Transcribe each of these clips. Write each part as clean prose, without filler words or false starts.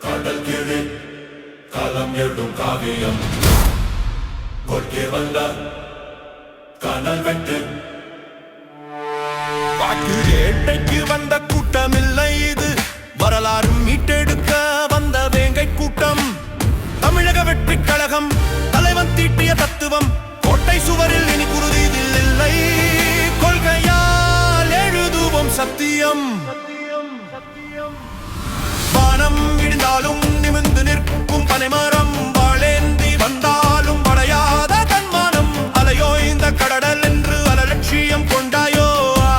கடல் கீழே களம் எழும் காவியம் கொள்கை வந்த கனல் வெட்டு ஏட்டைக்கு வந்த கூட்டமில்லை இது, வரலாறு மீட்டெடுக்க வந்த வேங்கை கூட்டம். தமிழக வெற்றி கழகம் தலைவன் தீட்டிய தத்துவம், கோட்டை சுவரில் இனி குருதியில் இல்லை, கொள்கையால் எழுதுவோம் சத்தியம். வானம் இடிந்தாலும் நிமிர்ந்து நிற்கும் பனைமரம், வாழேந்தி வந்தாலும் படையாத தன்மானம். அலையோ இந்த கடல் என்று அலட்சியம் கொண்டாயோ,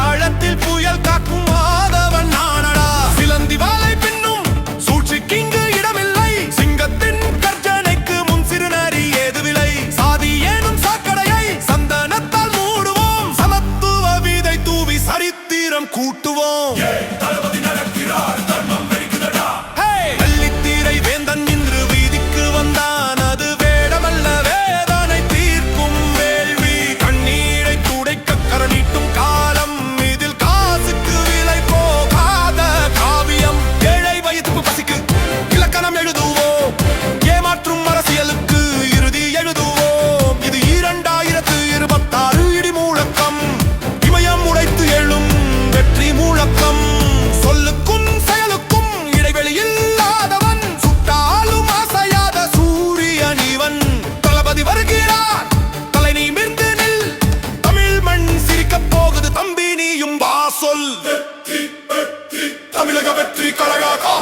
ஆழத்தில் புயல் காக்கும் மாதவன் நானடா. சிலந்தி வாளை பின்னும் சூழ்ச்சிக்கு இங்கு இடமில்லை, சிங்கத்தின் கர்ஜனைக்கு முன் சிறுநரி ஏதுவில்லை. சாதி ஏனும் சாக்கடையை சந்தனத்தால் மூடுவோம், சமத்துவ விதை தூவி சரித்திரம் கூட்டுவோம். தளபதி நடக்கிறார், தர்மம் தமிழக வெற்றி கழகம்.